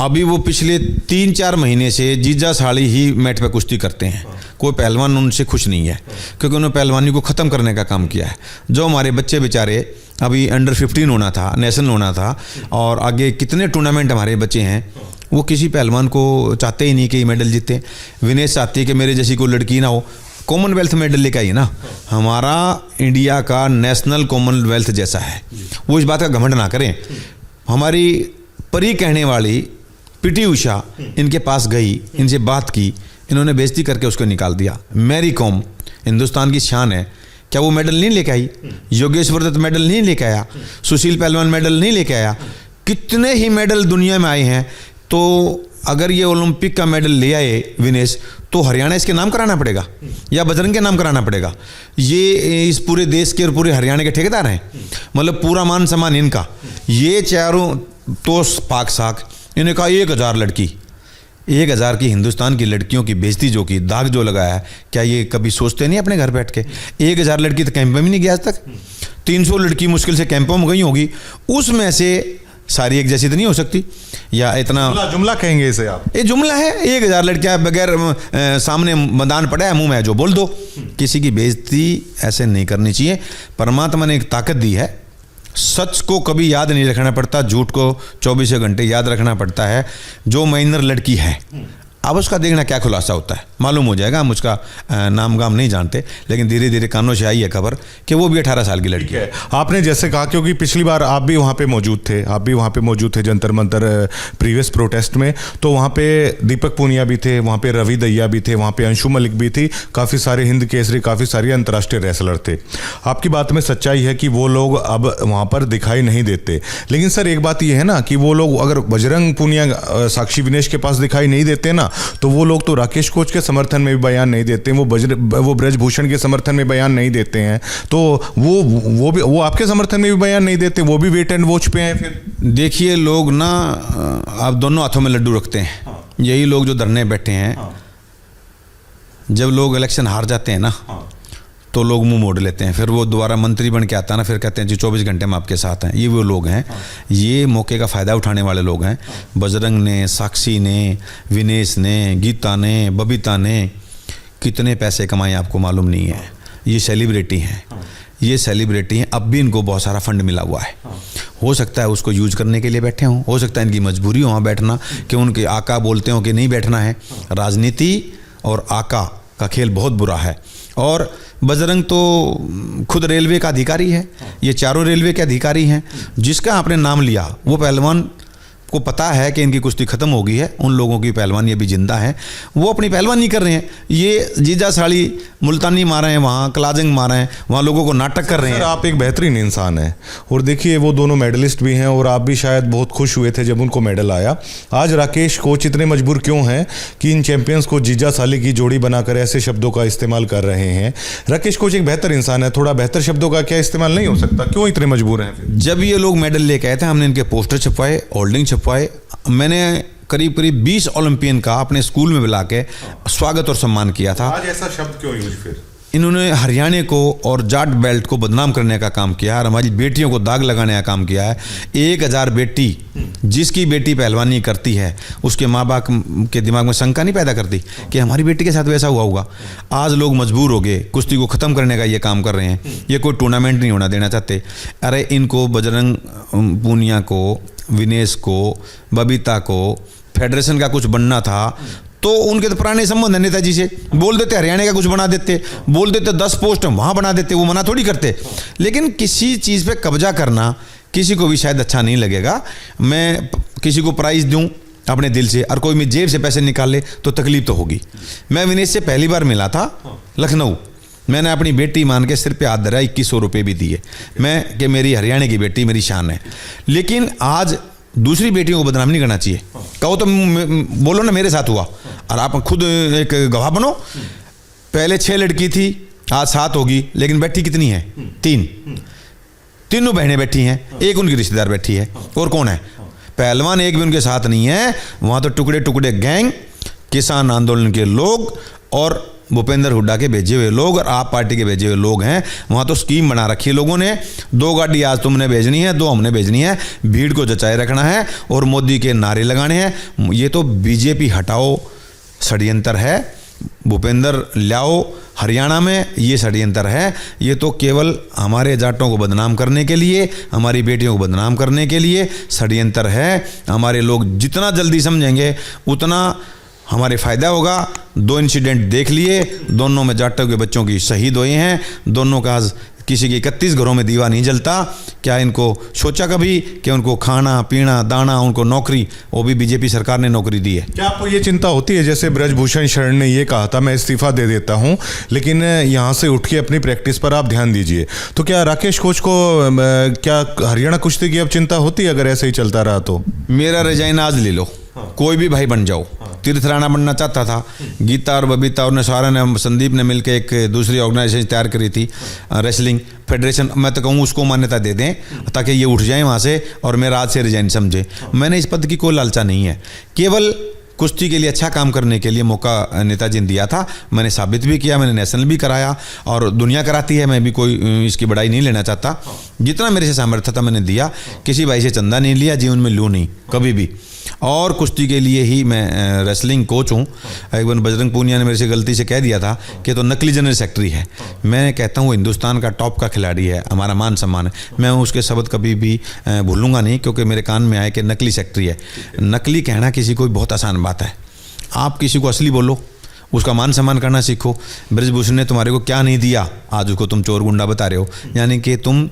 अभी वो पिछले 3-4 महीने से जीजा साड़ी ही मैट पे कुश्ती करते हैं। कोई पहलवान उनसे खुश नहीं है, क्योंकि उन्होंने पहलवानी को ख़त्म करने का काम किया है। जो हमारे बच्चे बेचारे अभी अंडर 15 होना था, नेशनल होना था, और आगे कितने टूर्नामेंट हमारे बच्चे हैं, वो किसी पहलवान को चाहते ही नहीं कि मेडल जीते। विनेश चाहती है कि मेरे जैसी कोई लड़की ना हो, कॉमनवेल्थ मेडल लेके आई ना। हमारा इंडिया का नेशनल कॉमनवेल्थ जैसा है, वो इस बात का घमंड ना करें। हमारी परी कहने वाली पीटी उषा इनके पास गई, इनसे बात की, इन्होंने बेइज्जती करके उसको निकाल दिया। मैरी कॉम हिंदुस्तान की शान है, क्या वो मेडल नहीं लेके आई? योगेश्वर दत्त मेडल नहीं लेके आया? सुशील पहलवान मेडल नहीं लेके आया? कितने ही मेडल दुनिया में आए हैं। तो अगर ये ओलंपिक का मेडल ले आए विनेश, तो हरियाणा इसके नाम कराना पड़ेगा या बजरंग के नाम कराना पड़ेगा? ये इस पूरे देश के और पूरे हरियाणा के ठेकेदार हैं, मतलब पूरा मान सम्मान इनका। ये चारों तो पाक साक, इन्हें कहा 1000 लड़की, 1000 की हिंदुस्तान की लड़कियों की बेइज्जती जो की, दाग जो लगाया है, क्या ये कभी सोचते नहीं अपने घर बैठ के? 1000 लड़की तो कैंप में भी नहीं गया आज तक। 300 लड़की मुश्किल से कैंपों में गई होगी, उसमें से सारी एक जैसी तो नहीं हो सकती, या इतना जुमला कहेंगे इसे आप? ये जुमला है। 1000 लड़कियां बगैर सामने मैदान पड़ा है, मुंह में जो बोल दो। किसी की बेइज्जती ऐसे नहीं करनी चाहिए। परमात्मा ने एक ताकत दी है, सच को कभी याद नहीं रखना पड़ता, झूठ को 24 घंटे याद रखना पड़ता है। जो माइनर लड़की है, अब उसका देखना क्या खुलासा होता है, मालूम हो जाएगा। हम उसका नाम गाम नहीं जानते, लेकिन धीरे धीरे कानों से आई है खबर कि वो भी 18 साल की लड़की है। आपने जैसे कहा, क्योंकि पिछली बार आप भी वहाँ पे मौजूद थे, जंतर मंतर प्रीवियस प्रोटेस्ट में, तो वहाँ पे दीपक पूनिया भी थे, वहाँ पे रवि दहिया भी थे, वहाँ पे अंशु मलिक भी थी, काफ़ी सारे हिंद केसरी, काफ़ी सारे अंतर्राष्ट्रीय रेसलर थे। आपकी बात में सच्चाई है कि वो लोग अब वहाँ पर दिखाई नहीं देते। लेकिन सर एक बात ये है ना कि वो लोग अगर बजरंग पूनिया, साक्षी, विनेश के पास दिखाई नहीं देते ना, तो वो लोग तो राकेश कोच के समर्थन में भी बयान नहीं देते, वो ब्रजभूषण के समर्थन में बयान नहीं देते हैं, तो वो आपके समर्थन में भी बयान नहीं देते, वो भी वेट एंड वॉच पे हैं। फिर देखिए, लोग ना आप दोनों हाथों में लड्डू रखते हैं। यही लोग जो धरने बैठे हैं, जब लोग इलेक्शन हार जाते हैं ना, तो लोग मुंह मोड़ लेते हैं। फिर वो दोबारा मंत्री बन के आता है ना, फिर कहते हैं जी 24 घंटे में आपके साथ हैं। ये वो लोग हैं, ये मौके का फ़ायदा उठाने वाले लोग हैं। बजरंग ने, साक्षी ने, विनेश ने, गीता ने, बबीता ने कितने पैसे कमाए आपको मालूम नहीं है। ये सेलिब्रिटी हैं, ये सेलिब्रिटी हैं। अब भी इनको बहुत सारा फंड मिला हुआ है। हो सकता है उसको यूज करने के लिए बैठे हों, हो सकता है इनकी मजबूरी हो वहाँ बैठना, कि उनके आका बोलते हो कि नहीं बैठना है। राजनीति और आका का खेल बहुत बुरा है। और बजरंग तो खुद रेलवे का अधिकारी है, ये चारों रेलवे के अधिकारी हैं। जिसका आपने नाम लिया, वो पहलवान को पता है कि इनकी कुश्ती खत्म हो गई है, उन लोगों की पहलवानी अभी जिंदा है, वो अपनी पहलवानी कर रहे हैं। ये जीजा साड़ी मुल्तानी मारे हैं, वहाँ क्लाजिंग मारे हैं, वहाँ लोगों को नाटक कर रहे हैं। आप एक बेहतरीन इंसान हैं, और देखिए वो दोनों मेडलिस्ट भी हैं, और आप भी शायद बहुत खुश हुए थे जब उनको मेडल आया। आज राकेश कोच इतने मजबूर क्यों हैं कि इन चैंपियंस को जीजा साली की जोड़ी बनाकर ऐसे शब्दों का इस्तेमाल कर रहे हैं? राकेश कोच एक बेहतर इंसान है, थोड़ा बेहतर शब्दों का क्या इस्तेमाल नहीं हो सकता? क्यों इतने मजबूर हैं? जब ये लोग मेडल लेके आए थे, हमने इनके पोस्टर छपवाए, होल्डिंग छपवाए। मैंने करीब 20 ओलंपियन का अपने स्कूल में बुला के स्वागत और सम्मान किया था। आज ऐसा शब्द क्यों यूज? फिर इन्होंने हरियाणा को और जाट बेल्ट को बदनाम करने का काम किया है, और हमारी बेटियों को दाग लगाने का काम किया है। 1000 बेटी, जिसकी बेटी पहलवानी करती है, उसके माँ बाप के दिमाग में शंका नहीं पैदा करती कि हमारी बेटी के साथ वैसा हुआ होगा। आज लोग मजबूर हो गए, कुश्ती को ख़त्म करने का ये काम कर रहे हैं। ये कोई टूर्नामेंट नहीं होना देना चाहते। अरे इनको, बजरंग पूनिया को विनेश को, बबीता को फेडरेशन का कुछ बनना था तो उनके तो पुराने संबंध है नेताजी से, बोल देते हरियाणा का कुछ बना देते, बोल देते 10 पोस्ट वहाँ बना देते, वो मना थोड़ी करते। लेकिन किसी चीज़ पे कब्जा करना किसी को भी शायद अच्छा नहीं लगेगा। मैं किसी को प्राइज़ दूँ अपने दिल से और कोई मेरी जेब से पैसे निकाल ले तो तकलीफ तो होगी। मैं विनेश से पहली बार मिला था लखनऊ, मैंने अपनी बेटी मान के सिर पे हाथ धरा, 2100 रुपये भी दिए, मैं कि मेरी हरियाणा की बेटी मेरी शान है। लेकिन आज दूसरी बेटियों को बदनाम नहीं करना चाहिए। कहो तो बोलो ना मेरे साथ हुआ, और आप खुद एक गवाह बनो। पहले 6 लड़की थी, आज 7 होगी, लेकिन बैठी कितनी है? 3। तीनों बहनें बैठी हैं, एक उनकी रिश्तेदार बैठी है, और कौन है? पहलवान एक भी उनके साथ नहीं है। वहाँ तो टुकड़े टुकड़े गैंग, किसान आंदोलन के लोग और भूपेंद्र हुड्डा के भेजे हुए लोग और आप पार्टी के भेजे हुए लोग हैं। वहाँ तो स्कीम बना रखी है लोगों ने, 2 गाड़ी आज तुमने भेजनी है, 2 हमने भेजनी है, भीड़ को जचाए रखना है और मोदी के नारे लगाने हैं। ये तो बीजेपी हटाओ षड्यंत्र है, भूपेंद्र लाओ हरियाणा में, ये षड्यंत्र है। ये तो केवल हमारे जाटों को बदनाम करने के लिए, हमारी बेटियों को बदनाम करने के लिए षड्यंत्र है। हमारे लोग जितना जल्दी समझेंगे उतना हमारे फ़ायदा होगा। 2 इंसिडेंट देख लिए, दोनों में जाटों के बच्चों की शहीद हुए हैं, दोनों का आज किसी के 31 घरों में दीवा नहीं जलता। क्या इनको सोचा कभी कि उनको खाना पीना दाना, उनको नौकरी, वो भी बीजेपी सरकार ने नौकरी दी है? क्या आपको ये चिंता होती है, जैसे ब्रजभूषण शरण ने ये कहा था मैं इस्तीफा दे देता हूँ लेकिन यहाँ से उठ के अपनी प्रैक्टिस पर आप ध्यान दीजिए, तो क्या राकेश कोच को क्या हरियाणा कुश्ती की अब चिंता होती है अगर ऐसे ही चलता रहा तो? मेरा रिजाइन आज ले लो, कोई भी भाई बन जाओ। तीर्थ राणा बनना चाहता था, गीता और बबीता और सारा ने, संदीप ने मिलकर एक दूसरी ऑर्गेनाइजेशन तैयार करी थी, रेसलिंग फेडरेशन। मैं तो कहूँ उसको मान्यता दे दें ताकि ये उठ जाए वहाँ से और मेरा आज से रिजाइन समझे। मैंने इस पद की कोई लालसा नहीं है, केवल कुश्ती के लिए अच्छा काम करने के लिए मौका नेताजी ने दिया था। मैंने साबित भी किया, मैंने नेशनल भी कराया और दुनिया कराती है, मैं भी कोई इसकी बड़ाई नहीं लेना चाहता। जितना मेरे से सामर्थ्य था मैंने दिया, किसी भाई से चंदा नहीं लिया, जीवन में लूँ नहीं कभी भी। और कुश्ती के लिए ही मैं रेसलिंग कोच हूँ। एक बार बजरंग पूनिया ने मेरे से गलती से कह दिया था कि तो नकली जनरल सेक्रेटरी है। मैं कहता हूँ हिंदुस्तान का टॉप का खिलाड़ी है, हमारा मान सम्मान है। मैं उसके शब्द कभी भी भूलूंगा नहीं, क्योंकि मेरे कान में आए कि नकली सेक्रेटरी है। नकली कहना किसी को बहुत आसान बात है, आप किसी को असली बोलो, उसका मान सम्मान करना सीखो। ब्रजभूषण ने तुम्हारे को क्या नहीं दिया, आज उसको तुम चोर गुंडा बता रहे हो, यानी कि तुम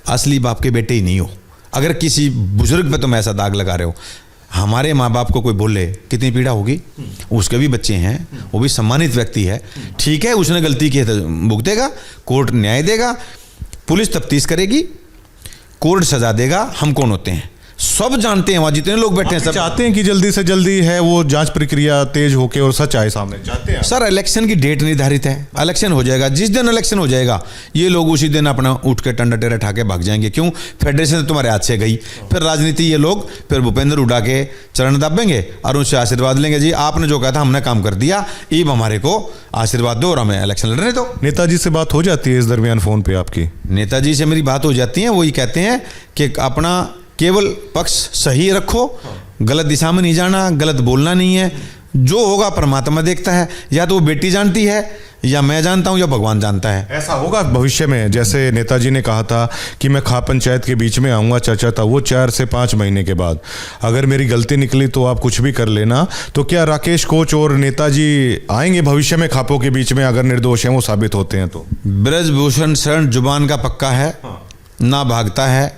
असली बाप के बेटे ही नहीं हो। अगर किसी बुजुर्ग पे तुम ऐसा दाग लगा रहे हो, हमारे माँ बाप को कोई बोले कितनी पीड़ा होगी। उसके भी बच्चे हैं, वो भी सम्मानित व्यक्ति है, ठीक है उसने गलती की है तो भुगतेगा, कोर्ट न्याय देगा, पुलिस तफ्तीश करेगी, कोर्ट सजा देगा। हम कौन होते हैं, सब जानते हैं, वहाँ जितने लोग बैठे हैं सब चाहते हैं कि जल्दी से जल्दी है वो जांच प्रक्रिया तेज होके और सच आए सामने, चाहते हैं। सर इलेक्शन की डेट निर्धारित है, इलेक्शन हो जाएगा, जिस दिन इलेक्शन हो जाएगा ये लोग उसी दिन अपना उठ के टंडा टेरा ठाके भाग जाएंगे। क्यों? फेडरेशन तुम्हारे हाथ से गई, फिर राजनीति ये लोग फिर भूपेंद्र हुड्डा के चरण दाबेंगे और उनसे आशीर्वाद लेंगे, जी आपने जो कहा था हमने काम कर दिया, ईब हमारे को आशीर्वाद दो और हमें इलेक्शन लड़ने दो। नेताजी से बात हो जाती है इस दरमियान फोन पे आपकी? नेताजी से मेरी बात हो जाती है, वही कहते हैं कि अपना केवल पक्ष सही रखो, गलत दिशा में नहीं जाना, गलत बोलना नहीं है, जो होगा परमात्मा देखता है, या तो वो बेटी जानती है या मैं जानता हूँ या भगवान जानता है। ऐसा होगा भविष्य में, जैसे नेताजी ने कहा था कि मैं खा पंचायत के बीच में आऊँगा, चर्चा था वो 4 से 5 महीने के बाद, अगर मेरी गलती निकली तो आप कुछ भी कर लेना। तो क्या राकेश कोच और नेताजी आएंगे भविष्य में खापों के बीच में, अगर निर्दोष हैं वो साबित होते हैं तो? ब्रजभूषण शरण जुबान का पक्का है, ना भागता है,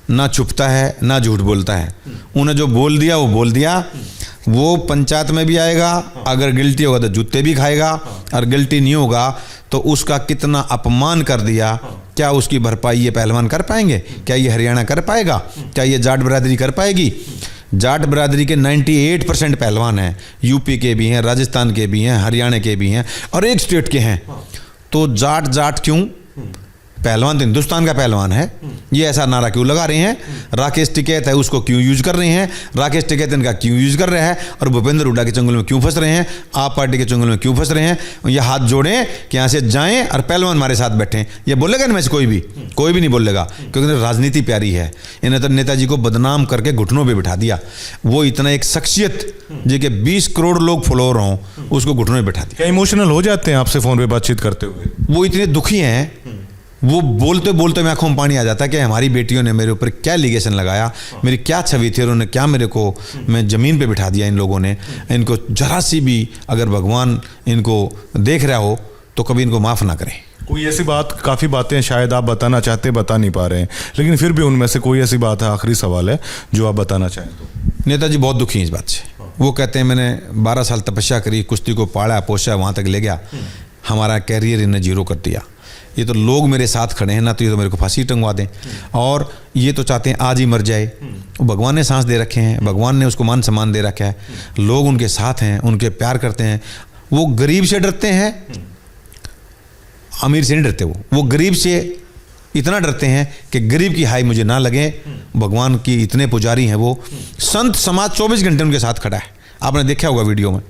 ना छुपता है, ना झूठ बोलता है। उन्हें जो बोल दिया वो बोल दिया। वो पंचायत में भी आएगा, अगर गिल्टी होगा तो जूते भी खाएगा, और गिल्टी नहीं होगा तो उसका कितना अपमान कर दिया, क्या उसकी भरपाई ये पहलवान कर पाएंगे? क्या ये हरियाणा कर पाएगा? क्या ये जाट बिरादरी कर पाएगी? जाट बिरादरी के 98% पहलवान हैं, यूपी के भी हैं, राजस्थान के भी हैं, हरियाणा के भी हैं और एक स्टेट के हैं। तो जाट जाट क्यों? पहलवान तो हिंदुस्तान का पहलवान है। ये ऐसा नारा क्यों लगा रहे हैं? राकेश टिकैत है उसको क्यों यूज कर रहे हैं? राकेश टिकैत इनका क्यों यूज कर रहा है? और भूपेंद्र हुड्डा के चंगुल में क्यों फंस रहे हैं? आप पार्टी के चंगुल में क्यों फंस रहे हैं? ये हाथ जोड़ें कि यहाँ से जाएं और पहलवान हमारे साथ बैठें। ये बोलेगा इनमें से कोई भी नहीं बोलेगा, क्योंकि राजनीति प्यारी है। इन्हें तो नेताजी को बदनाम करके घुटनों पर बिठा दिया। वो इतना एक शख्सियत जिसके 20 करोड़ लोग फॉलोअर हों, उसको घुटनों में बिठा दिया। क्या इमोशनल हो जाते हैं आपसे फोन पे बातचीत करते हुए? वो इतने दुखी हैं, वो बोलते बोलते मैं आंखों में पानी आ जाता कि हमारी बेटियों ने मेरे ऊपर क्या लिगेशन लगाया, मेरी क्या छवि थी, उन्होंने क्या मेरे को मैं ज़मीन पे बिठा दिया इन लोगों ने। इनको जरा सी भी अगर भगवान इनको देख रहा हो तो कभी इनको माफ़ ना करें। कोई ऐसी बात, काफ़ी बातें शायद आप बताना चाहते बता नहीं पा रहे हैं, लेकिन फिर भी उनमें से कोई ऐसी बात है, आखिरी सवाल है, जो आप बताना चाहें तो। नेताजी बहुत दुखी हैं इस बात से। वो कहते हैं मैंने 12 साल तपस्या करी, कुश्ती को पाला पोसा, वहाँ तक ले गया, हमारा कैरियर इन्हें जीरो कर दिया। ये तो लोग मेरे साथ खड़े हैं ना, तो ये तो मेरे को फांसी टंगवा दें, और ये तो चाहते हैं आज ही मर जाए। भगवान ने सांस दे रखे हैं, भगवान ने उसको मान सम्मान दे रखा है, लोग उनके साथ हैं, उनके प्यार करते हैं। वो गरीब से डरते हैं, अमीर से नहीं डरते। वो गरीब से इतना डरते हैं कि गरीब की हाई मुझे ना लगे। भगवान की इतने पुजारी हैं वो। संत समाज 24 घंटे उनके साथ खड़ा है, आपने देखा होगा वीडियो में।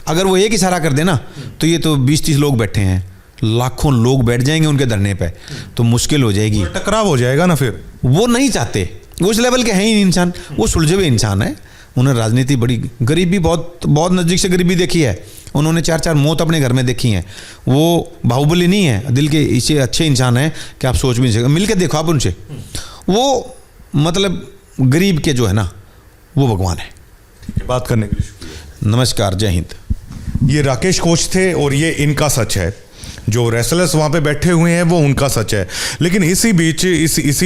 अगर वो एक इशारा कर देना तो ये तो 20-30 लोग बैठे हैं, लाखों लोग बैठ जाएंगे उनके धरने पे, तो मुश्किल हो जाएगी, टकराव हो जाएगा ना। फिर वो नहीं चाहते, वो इस लेवल के हैं ही नहीं इंसान, वो सुलझे हुए इंसान है। उन्हें राजनीति बड़ी, गरीबी बहुत बहुत नज़दीक से गरीबी देखी है उन्होंने, 4-4 मौत अपने घर में देखी हैं। वो बाहुबली नहीं है, दिल के इसे अच्छे इंसान हैं कि आप सोच भी नहीं सकते। मिल के देखो आप उनसे, वो मतलब गरीब के जो है ना वो भगवान है। बात करने के लिए शुक्रिया। नमस्कार, जय हिंद। ये राकेश कोच थे और ये इनका सच है। जो रेसलर्स वहाँ पे बैठे हुए हैं वो उनका सच है। लेकिन इसी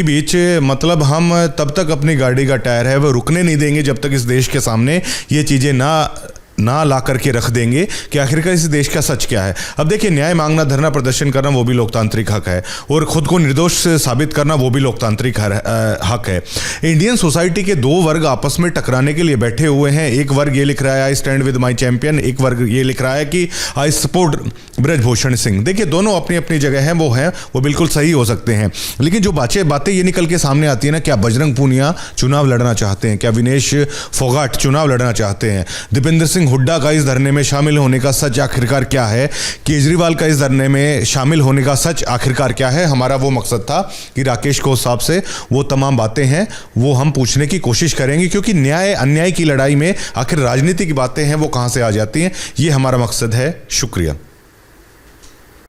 बीच मतलब हम तब तक अपनी गाड़ी का टायर है वो रुकने नहीं देंगे जब तक इस देश के सामने ये चीज़ें ना ला करके रख देंगे कि आखिरकार इस देश का सच क्या है। अब देखिए, न्याय मांगना, धरना प्रदर्शन करना वो भी लोकतांत्रिक हक है, और खुद को निर्दोष साबित करना वो भी लोकतांत्रिक हक है। इंडियन सोसाइटी के दो वर्ग आपस में टकराने के लिए बैठे हुए हैं। एक वर्ग ये लिख रहा है I stand with my champion, एक वर्ग ये लिख रहा है कि आई सपोर्ट ब्रजभूषण सिंह। देखिए, दोनों अपनी अपनी जगह हैं, वो बिल्कुल सही हो सकते हैं। लेकिन जो बातें ये निकल के सामने आती है ना, क्या बजरंग पूनिया चुनाव लड़ना चाहते हैं, क्या विनेश फोगाट चुनाव लड़ना चाहते हैं, दीपेंद्र सिंह हुड्डा का इस धरने में शामिल होने का सच आखिरकार क्या है, केजरीवाल का इस धरने में शामिल होने का सच आखिरकार क्या है। हमारा वो मकसद था कि राकेश कोच साहब से वो तमाम बातें हैं वो हम पूछने की कोशिश करेंगे, क्योंकि न्याय अन्याय की लड़ाई में आखिर राजनीति की बातें हैं वो कहाँ से आ जाती हैं, ये हमारा मकसद है। शुक्रिया।